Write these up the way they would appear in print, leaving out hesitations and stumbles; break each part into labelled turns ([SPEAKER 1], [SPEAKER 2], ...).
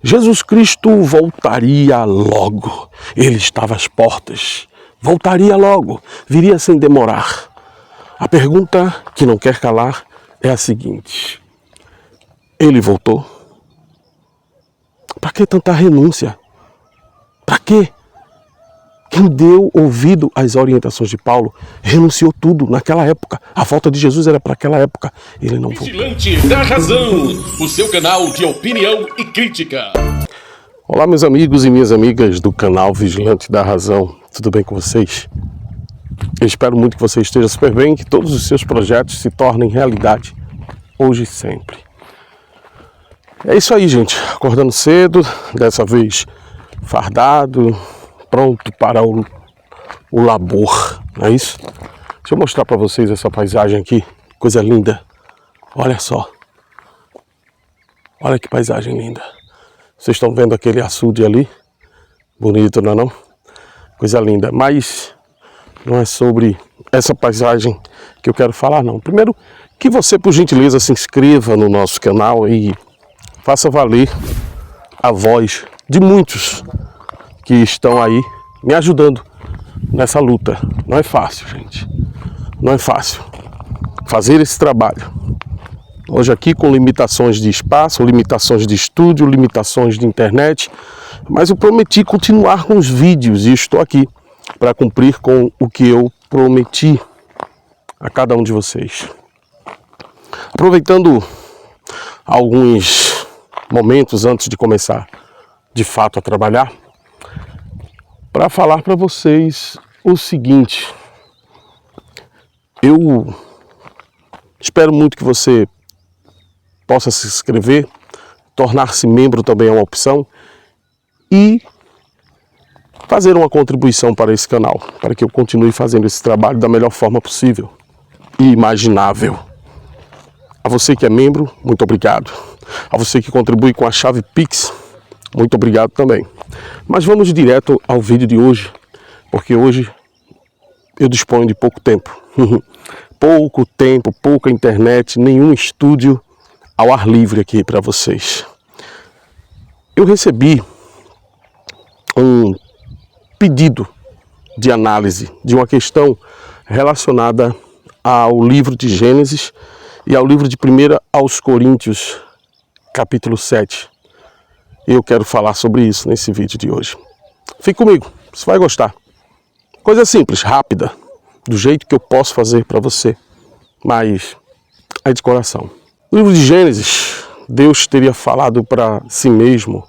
[SPEAKER 1] Jesus Cristo voltaria logo. Ele estava às portas. Voltaria logo. Viria sem demorar. A pergunta que não quer calar é a seguinte: ele voltou? Para que tanta renúncia? Para quê? Quem deu ouvido às orientações de Paulo renunciou tudo naquela época. A volta de Jesus era para aquela época. Ele não voltou.
[SPEAKER 2] Vigilante da Razão, o seu canal de opinião e crítica.
[SPEAKER 1] Olá, meus amigos e minhas amigas do canal Vigilante da Razão. Tudo bem com vocês? Eu espero muito que você esteja super bem, que todos os seus projetos se tornem realidade, hoje e sempre. É isso aí, gente. Acordando cedo, dessa vez fardado, pronto para o labor, não é isso? Deixa eu mostrar para vocês essa paisagem aqui, coisa linda. Olha só. Olha que paisagem linda. Vocês estão vendo aquele açude ali? Bonito, não é não? Coisa linda. Mas não é sobre essa paisagem que eu quero falar, não. Primeiro, que você, por gentileza, se inscreva no nosso canal e faça valer a voz de muitos que estão aí me ajudando nessa luta. Não é fácil, gente. Não é fácil fazer esse trabalho. Hoje aqui com limitações de espaço, limitações de estúdio, limitações de internet, mas eu prometi continuar com os vídeos e estou aqui para cumprir com o que eu prometi a cada um de vocês. Aproveitando alguns momentos antes de começar de fato a trabalhar, para falar para vocês o seguinte: eu espero muito que você possa se inscrever, tornar-se membro também é uma opção e fazer uma contribuição para esse canal, para que eu continue fazendo esse trabalho da melhor forma possível e imaginável. A você que é membro, muito obrigado. A você que contribui com a chave Pix, muito obrigado também. Mas vamos direto ao vídeo de hoje, porque hoje eu disponho de pouco tempo. Pouco tempo, pouca internet, nenhum estúdio ao ar livre aqui para vocês. Eu recebi um pedido de análise de uma questão relacionada ao livro de Gênesis e ao livro de 1 aos Coríntios, capítulo 7. Eu quero falar sobre isso nesse vídeo de hoje. Fique comigo, você vai gostar. Coisa simples, rápida, do jeito que eu posso fazer para você, mas é de coração. No livro de Gênesis, Deus teria falado para si mesmo,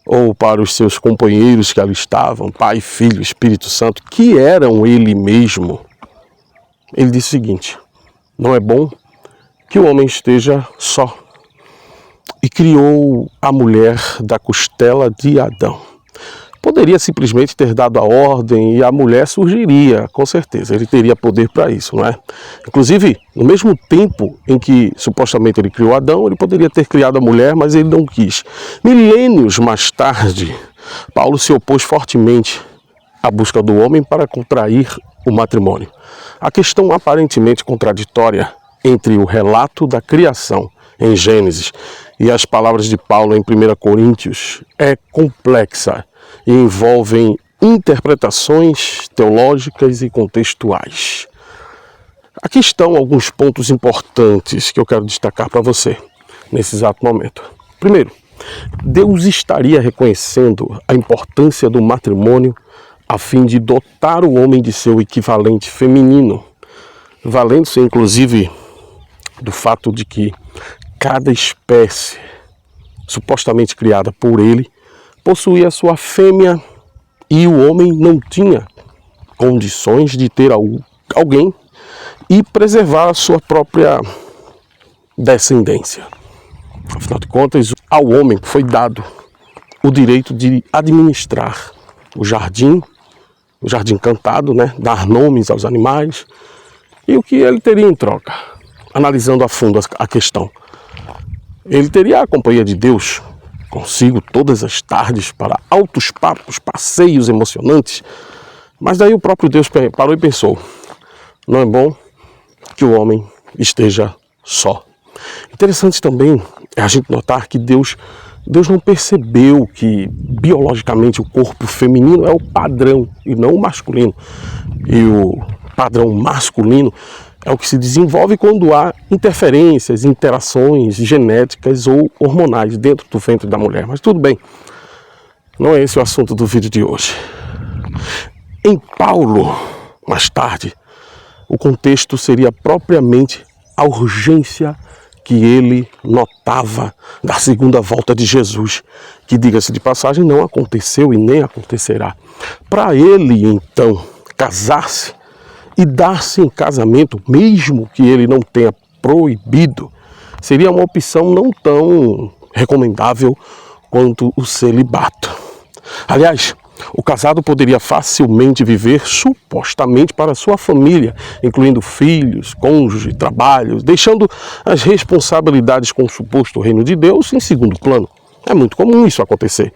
[SPEAKER 1] ou para os seus companheiros que ali estavam, Pai, Filho, Espírito Santo, que eram Ele mesmo. Ele disse o seguinte: não é bom que o homem esteja só. E criou a mulher da costela de Adão. Poderia simplesmente ter dado a ordem e a mulher surgiria, com certeza. Ele teria poder para isso, não é? Inclusive, no mesmo tempo em que supostamente ele criou Adão, ele poderia ter criado a mulher, mas ele não quis. Milênios mais tarde, Paulo se opôs fortemente à busca do homem para contrair o matrimônio. A questão aparentemente contraditória entre o relato da criação em Gênesis e as palavras de Paulo em 1 Coríntios é complexa e envolvem interpretações teológicas e contextuais. Aqui estão alguns pontos importantes que eu quero destacar para você nesse exato momento. Primeiro, Deus estaria reconhecendo a importância do matrimônio a fim de dotar o homem de seu equivalente feminino, valendo-se inclusive do fato de que cada espécie supostamente criada por ele possuía sua fêmea e o homem não tinha condições de ter alguém e preservar a sua própria descendência. Afinal de contas, ao homem foi dado o direito de administrar o jardim encantado, né? Dar nomes aos animais e o que ele teria em troca. Analisando a fundo a questão, ele teria a companhia de Deus consigo todas as tardes para altos papos, passeios emocionantes, mas daí o próprio Deus parou e pensou: não é bom que o homem esteja só. Interessante também é a gente notar que Deus Deus não percebeu que biologicamente o corpo feminino é o padrão e não o masculino. E o padrão masculino é o que se desenvolve quando há interferências, interações genéticas ou hormonais dentro do ventre da mulher. Mas tudo bem, não é esse o assunto do vídeo de hoje. Em Paulo, mais tarde, o contexto seria propriamente a urgência que ele notava da segunda volta de Jesus, que, diga-se de passagem, não aconteceu e nem acontecerá. Para ele, então, casar-se e dar-se em casamento, mesmo que ele não tenha proibido, seria uma opção não tão recomendável quanto o celibato. Aliás, o casado poderia facilmente viver supostamente para sua família, incluindo filhos, cônjuge, trabalhos, deixando as responsabilidades com o suposto reino de Deus em segundo plano. É muito comum isso acontecer.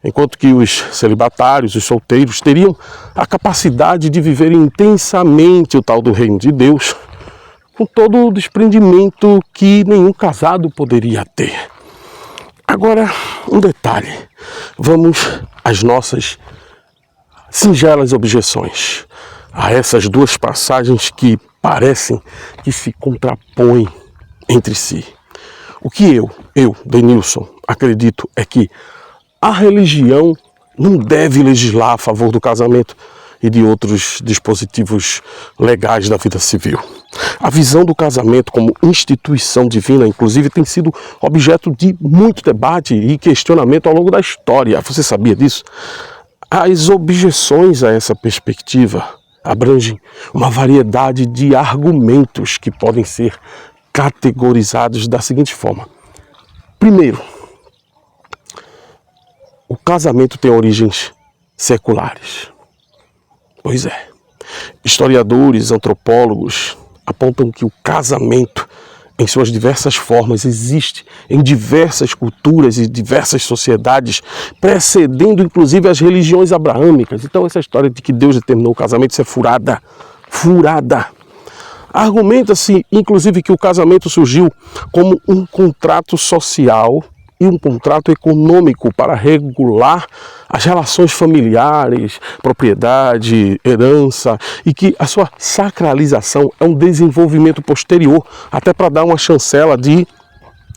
[SPEAKER 1] Enquanto que os celibatários, os solteiros, teriam a capacidade de viver intensamente o tal do reino de Deus, com todo o desprendimento que nenhum casado poderia ter. Agora, um detalhe. Vamos às nossas singelas objeções a essas duas passagens que parecem que se contrapõem entre si. O que eu, Denilson, acredito é que a religião não deve legislar a favor do casamento e de outros dispositivos legais da vida civil. A visão do casamento como instituição divina, inclusive, tem sido objeto de muito debate e questionamento ao longo da história. Você sabia disso? As objeções a essa perspectiva abrangem uma variedade de argumentos que podem ser categorizados da seguinte forma. Primeiro, o casamento tem origens seculares. Pois é. Historiadores, antropólogos apontam que o casamento, em suas diversas formas, existe em diversas culturas e diversas sociedades, precedendo inclusive as religiões abraâmicas. Então essa história de que Deus determinou o casamento, isso é furada. Furada. Argumenta-se, inclusive, que o casamento surgiu como um contrato social e um contrato econômico para regular as relações familiares, propriedade, herança, e que a sua sacralização é um desenvolvimento posterior, até para dar uma chancela de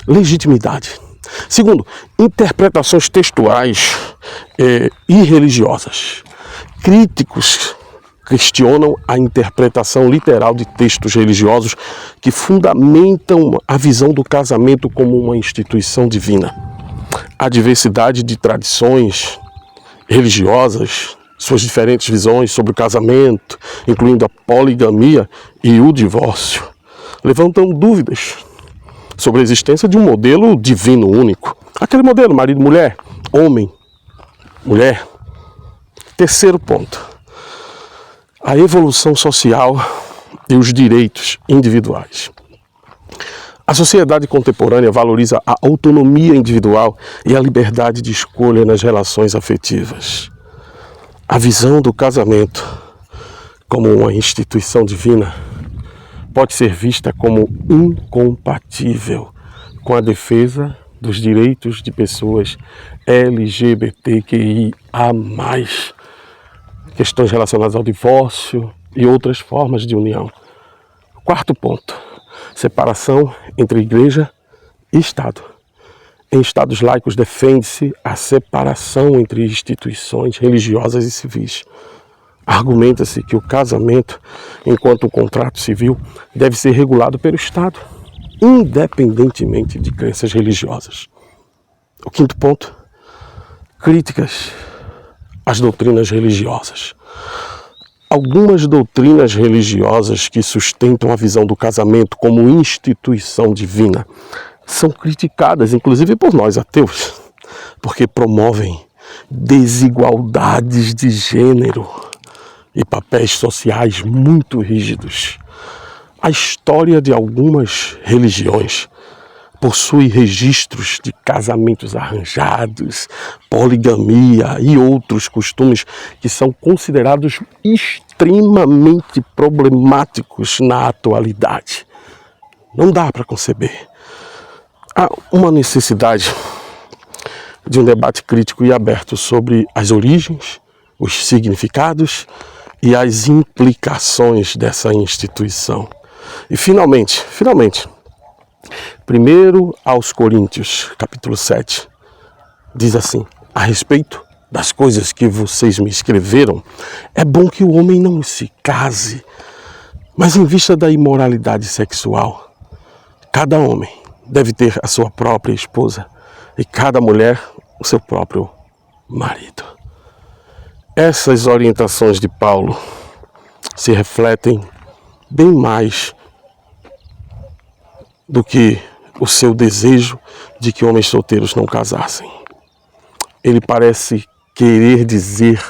[SPEAKER 1] legitimidade. Segundo, interpretações textuais e religiosas. Críticos questionam a interpretação literal de textos religiosos que fundamentam a visão do casamento como uma instituição divina. A diversidade de tradições religiosas, suas diferentes visões sobre o casamento, incluindo a poligamia e o divórcio, levantam dúvidas sobre a existência de um modelo divino único. Aquele modelo marido-mulher, homem-mulher. Terceiro ponto. A evolução social e os direitos individuais. A sociedade contemporânea valoriza a autonomia individual e a liberdade de escolha nas relações afetivas. A visão do casamento como uma instituição divina pode ser vista como incompatível com a defesa dos direitos de pessoas LGBTQIA+. Questões relacionadas ao divórcio e outras formas de união. Quarto ponto, separação entre igreja e Estado. Em Estados laicos defende-se a separação entre instituições religiosas e civis. Argumenta-se que o casamento, enquanto um contrato civil, deve ser regulado pelo Estado, independentemente de crenças religiosas. O quinto ponto, críticas às doutrinas religiosas. Algumas doutrinas religiosas que sustentam a visão do casamento como instituição divina são criticadas, inclusive por nós ateus, porque promovem desigualdades de gênero e papéis sociais muito rígidos. A história de algumas religiões possui registros de casamentos arranjados, poligamia e outros costumes que são considerados extremamente problemáticos na atualidade. Não dá para conceber. Há uma necessidade de um debate crítico e aberto sobre as origens, os significados e as implicações dessa instituição. E finalmente, 1 aos Coríntios, capítulo 7, diz assim: a respeito das coisas que vocês me escreveram, é bom que o homem não se case, mas em vista da imoralidade sexual, cada homem deve ter a sua própria esposa e cada mulher o seu próprio marido. Essas orientações de Paulo se refletem bem mais do que o seu desejo de que homens solteiros não casassem. Ele parece querer dizer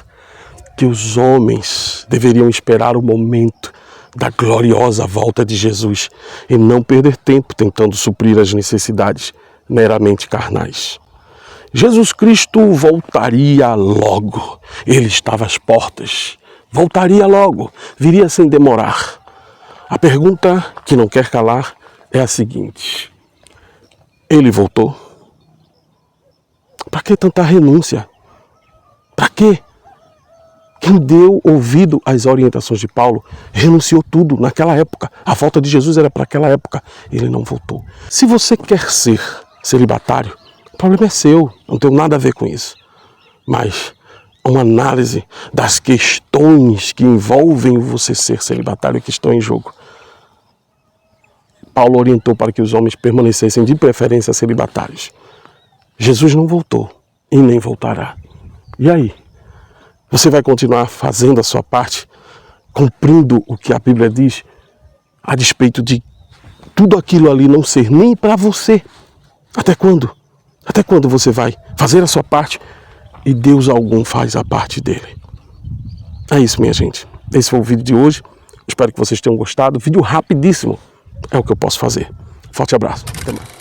[SPEAKER 1] que os homens deveriam esperar o momento da gloriosa volta de Jesus e não perder tempo tentando suprir as necessidades meramente carnais. Jesus Cristo voltaria logo. Ele estava às portas. Voltaria logo. Viria sem demorar. A pergunta que não quer calar é a seguinte: ele voltou? Para que tanta renúncia? Para quê? Quem deu ouvido às orientações de Paulo renunciou tudo naquela época. A volta de Jesus era para aquela época. Ele não voltou. Se você quer ser celibatário, o problema é seu. Não tem nada a ver com isso. Mas uma análise das questões que envolvem você ser celibatário que estão em jogo. Paulo orientou para que os homens permanecessem de preferência celibatários. Jesus não voltou e nem voltará. E aí? Você vai continuar fazendo a sua parte, cumprindo o que a Bíblia diz, a despeito de tudo aquilo ali não ser nem para você? Até quando? Até quando você vai fazer a sua parte e Deus algum faz a parte dele? É isso, minha gente. Esse foi o vídeo de hoje. Espero que vocês tenham gostado. Vídeo rapidíssimo é o que eu posso fazer. Forte abraço. Até mais.